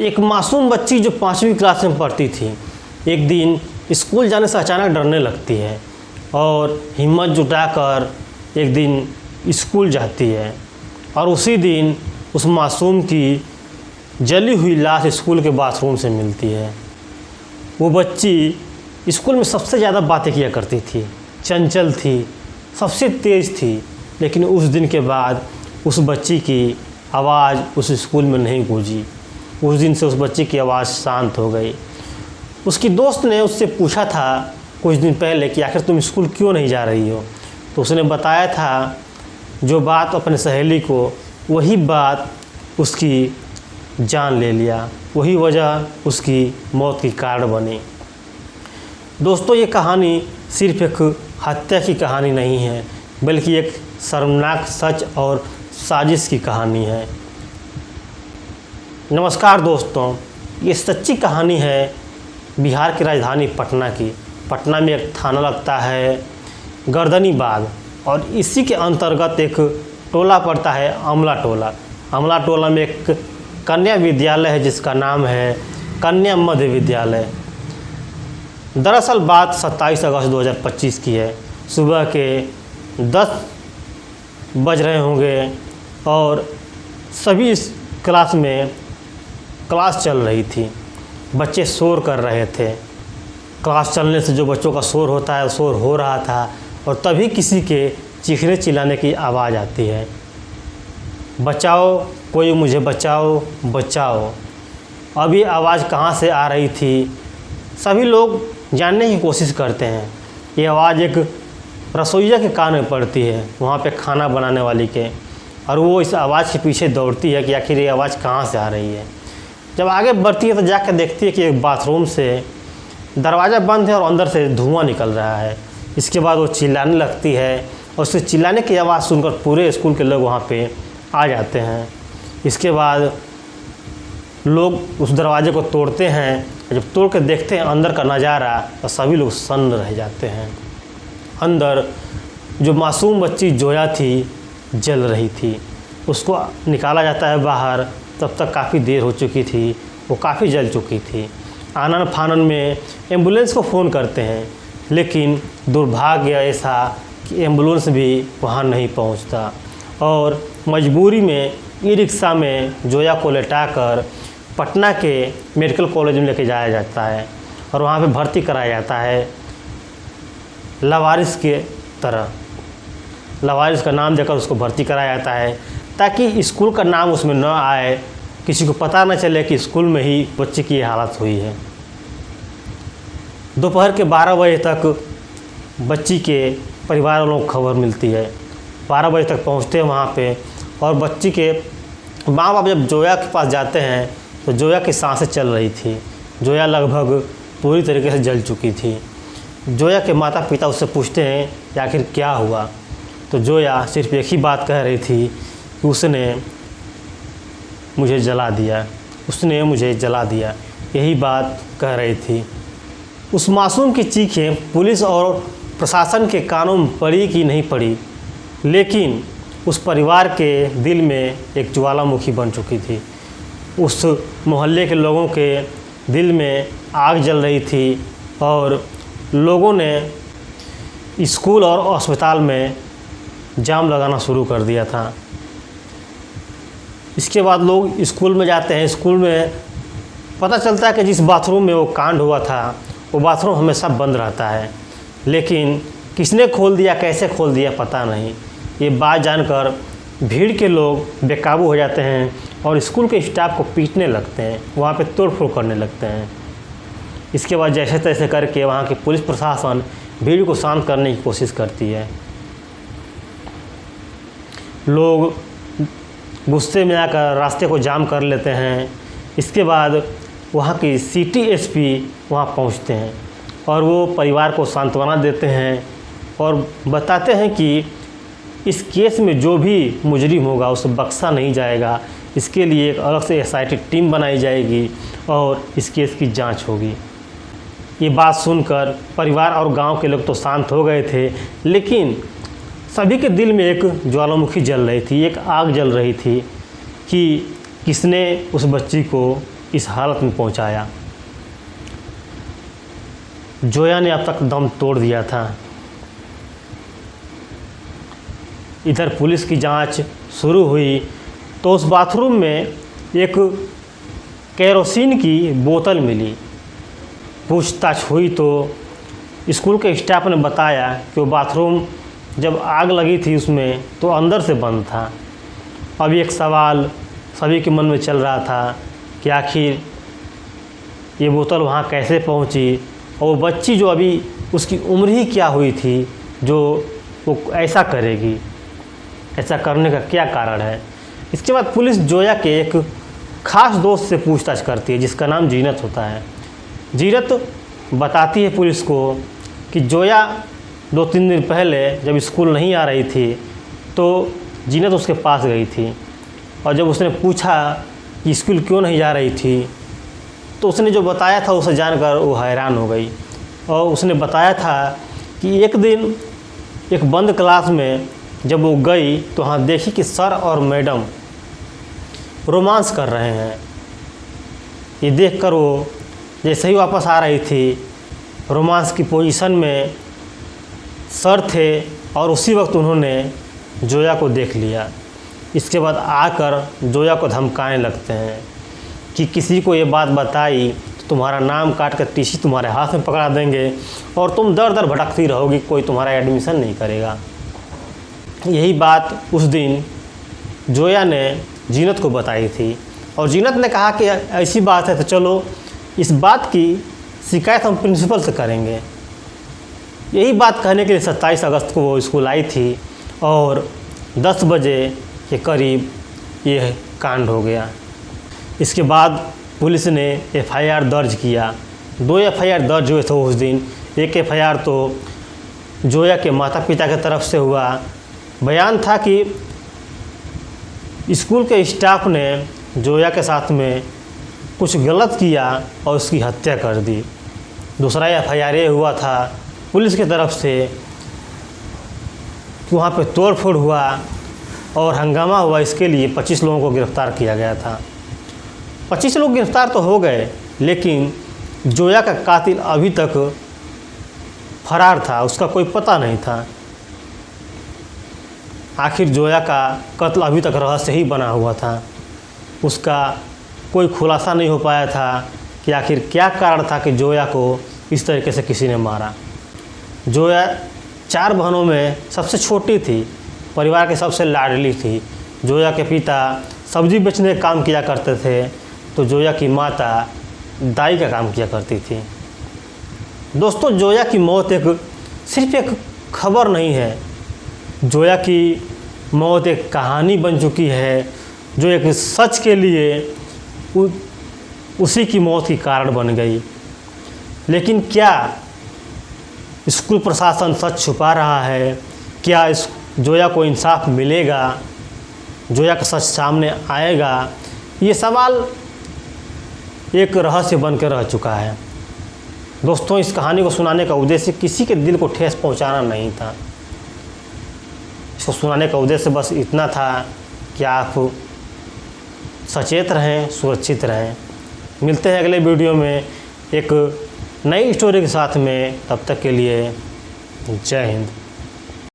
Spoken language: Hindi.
एक मासूम बच्ची जो 5वीं क्लास में पढ़ती थी, एक दिन स्कूल जाने से अचानक डरने लगती है और हिम्मत जुटाकर एक दिन स्कूल जाती है। और उसी दिन उस मासूम की जली हुई लाश स्कूल के बाथरूम से मिलती है। वो बच्ची स्कूल में सबसे ज़्यादा बातें किया करती थी, चंचल थी, सबसे तेज़ थी, लेकिन उस दिन के बाद उस बच्ची की आवाज़ उस स्कूल में नहीं गूंजी। उस दिन से उस बच्ची की आवाज़ शांत हो गई। उसकी दोस्त ने उससे पूछा था कुछ दिन पहले कि आखिर तुम स्कूल क्यों नहीं जा रही हो, तो उसने बताया था जो बात अपने सहेली को, वही बात उसकी जान ले लिया, वही वजह उसकी मौत की कारण बनी। दोस्तों, ये कहानी सिर्फ एक हत्या की कहानी नहीं है, बल्कि एक शर्मनाक सच और साजिश की कहानी है। नमस्कार दोस्तों, ये सच्ची कहानी है बिहार की राजधानी पटना की। पटना में एक थाना लगता है गर्दनीबाग, और इसी के अंतर्गत एक टोला पड़ता है अमला टोला। अमला टोला में एक कन्या विद्यालय है जिसका नाम है कन्या मध्य विद्यालय। दरअसल बात 27 अगस्त 2025 की है। सुबह के 10 बज रहे होंगे और सभी इस क्लास में क्लास चल रही थी। बच्चे शोर कर रहे थे। क्लास चलने से जो बच्चों का शोर होता है, शोर हो रहा था, और तभी किसी के चीखने चिल्लाने की आवाज़ आती है, बचाओ, कोई मुझे बचाओ, बचाओ। अब ये आवाज़ कहाँ से आ रही थी, सभी लोग जानने की कोशिश करते हैं। ये आवाज़ एक रसोइया के कान में पड़ती है, वहाँ पे खाना बनाने वाली के, और वो इस आवाज़ के पीछे दौड़ती है कि आखिर ये आवाज़ कहाँ से आ रही है। जब आगे बढ़ती है तो जाकर देखती है कि एक बाथरूम से दरवाज़ा बंद है और अंदर से धुआं निकल रहा है। इसके बाद वो चिल्लाने लगती है, और उसके चिल्लाने की आवाज़ सुनकर पूरे स्कूल के लोग वहाँ पे आ जाते हैं। इसके बाद लोग उस दरवाजे को तोड़ते हैं। जब तोड़ के देखते हैं अंदर का नज़ारा, तो सभी लोग सन्न रह जाते हैं। अंदर जो मासूम बच्ची जोया थी, जल रही थी। उसको निकाला जाता है बाहर, तब तक काफ़ी देर हो चुकी थी, वो काफ़ी जल चुकी थी। आनन फानन में एम्बुलेंस को फ़ोन करते हैं, लेकिन दुर्भाग्य ऐसा कि एम्बुलेंस भी वहाँ नहीं पहुँचता, और मजबूरी में ई रिक्शा में जोया को लेटाकर पटना के मेडिकल कॉलेज में लेके जाया जाता है, और वहाँ पे भर्ती कराया जाता है लावारिस के तरह। लावारिस का नाम देकर उसको भर्ती कराया जाता है, ताकि स्कूल का नाम उसमें न आए, किसी को पता न चले कि स्कूल में ही बच्चे की हालत हुई है। दोपहर के 12 बजे तक बच्ची के परिवार वालों को खबर मिलती है। 12 बजे तक पहुंचते हैं वहाँ पे, और बच्ची के माँ बाप जब जोया के पास जाते हैं तो जोया की सांसें चल रही थी। जोया लगभग पूरी तरीके से जल चुकी थी। जोया के माता पिता उससे पूछते हैं कि आखिर क्या हुआ, तो जोया सिर्फ एक ही बात कह रही थी कि उसने मुझे जला दिया, उसने मुझे जला दिया, यही बात कह रही थी। उस मासूम की चीखें पुलिस और प्रशासन के कानों में पड़ी कि नहीं पड़ी, लेकिन उस परिवार के दिल में एक ज्वालामुखी बन चुकी थी। उस मोहल्ले के लोगों के दिल में आग जल रही थी, और लोगों ने स्कूल और अस्पताल में जाम लगाना शुरू कर दिया था। इसके बाद लोग स्कूल में जाते हैं। स्कूल में पता चलता है कि जिस बाथरूम में वो कांड हुआ था, वो बाथरूम हमेशा बंद रहता है, लेकिन किसने खोल दिया, कैसे खोल दिया, पता नहीं। ये बात जानकर भीड़ के लोग बेकाबू हो जाते हैं और स्कूल के स्टाफ को पीटने लगते हैं, वहाँ पे तोड़फोड़ करने लगते हैं। इसके बाद जैसे तैसे करके वहाँ की पुलिस प्रशासन भीड़ को शांत करने की कोशिश करती है। लोग गुस्से में आकर रास्ते को जाम कर लेते हैं। इसके बाद वहाँ की सिटी एसपी वहाँ पहुँचते हैं, और वो परिवार को सांत्वना देते हैं और बताते हैं कि इस केस में जो भी मुजरिम होगा उसे बख्शा नहीं जाएगा। इसके लिए एक अलग से एसआईटी टीम बनाई जाएगी और इस केस की जांच होगी। ये बात सुनकर परिवार और गांव के लोग तो शांत हो गए थे, लेकिन सभी के दिल में एक ज्वालामुखी जल रही थी, एक आग जल रही थी कि किसने उस बच्ची को इस हालत में पहुंचाया। जोया ने अब तक दम तोड़ दिया था। इधर पुलिस की जांच शुरू हुई तो उस बाथरूम में एक केरोसिन की बोतल मिली। पूछताछ हुई तो स्कूल के स्टाफ ने बताया कि वो बाथरूम जब आग लगी थी उसमें तो अंदर से बंद था। अब एक सवाल सभी के मन में चल रहा था कि आखिर ये बोतल वहाँ कैसे पहुँची, और वो बच्ची जो अभी उसकी उम्र ही क्या हुई थी जो वो ऐसा करेगी, ऐसा करने का क्या कारण है। इसके बाद पुलिस जोया के एक ख़ास दोस्त से पूछताछ करती है जिसका नाम जीनत होता है। जीनत बताती है पुलिस को कि जोया 2-3 दिन पहले जब स्कूल नहीं आ रही थी तो जीनत उसके पास गई थी, और जब उसने पूछा कि स्कूल क्यों नहीं जा रही थी तो उसने जो बताया था उसे जानकर वो हैरान हो गई। और उसने बताया था कि एक दिन एक बंद क्लास में जब वो गई तो वहाँ देखी कि सर और मैडम रोमांस कर रहे हैं। ये देखकर वो जैसे ही वापस आ रही थी रोमांस की पोजीशन में सर थे, और उसी वक्त उन्होंने जोया को देख लिया। इसके बाद आकर जोया को धमकाने लगते हैं कि किसी को ये बात बताई तो तुम्हारा नाम काट कर टीसी तुम्हारे हाथ में पकड़ा देंगे और तुम दर दर भटकती रहोगी, कोई तुम्हारा एडमिशन नहीं करेगा। यही बात उस दिन जोया ने जीनत को बताई थी, और जीनत ने कहा कि ऐसी बात है तो चलो इस बात की शिकायत हम प्रिंसिपल से करेंगे। यही बात कहने के लिए 27 अगस्त को वो स्कूल आई थी, और 10 बजे के करीब ये कांड हो गया। इसके बाद पुलिस ने FIR दर्ज किया। 2 FIR दर्ज हुए थे उस दिन। एक FIR तो जोया के माता पिता की तरफ से हुआ। बयान था कि स्कूल के स्टाफ ने जोया के साथ में कुछ गलत किया और उसकी हत्या कर दी। दूसरा FIR ये हुआ था पुलिस की तरफ से कि वहाँ पे तोड़फोड़ हुआ और हंगामा हुआ, इसके लिए 25 लोगों को गिरफ़्तार किया गया था। 25 लोग गिरफ़्तार तो हो गए, लेकिन जोया का कातिल अभी तक फरार था, उसका कोई पता नहीं था। आखिर जोया का कत्ल अभी तक रहस्य ही बना हुआ था। उसका कोई खुलासा नहीं हो पाया था कि आखिर क्या कारण था कि जोया को इस तरीके से किसी ने मारा। जोया 4 बहनों में सबसे छोटी थी, परिवार की सबसे लाडली थी। जोया के पिता सब्जी बेचने का काम किया करते थे, तो जोया की माता दाई का काम किया करती थी। दोस्तों, जोया की मौत सिर्फ एक खबर नहीं है, जोया की मौत एक कहानी बन चुकी है जो एक सच के लिए उसी की मौत की कारण बन गई। लेकिन क्या स्कूल प्रशासन सच छुपा रहा है? क्या इस जोया को इंसाफ मिलेगा? जोया का सच सामने आएगा? ये सवाल एक रहस्य बन के रह चुका है। दोस्तों, इस कहानी को सुनाने का उद्देश्य किसी के दिल को ठेस पहुंचाना नहीं था। इसको सुनाने का उद्देश्य बस इतना था कि आप सचेत रहें, सुरक्षित रहें। मिलते हैं अगले वीडियो में एक नई स्टोरी के साथ में। तब तक के लिए जय हिंद।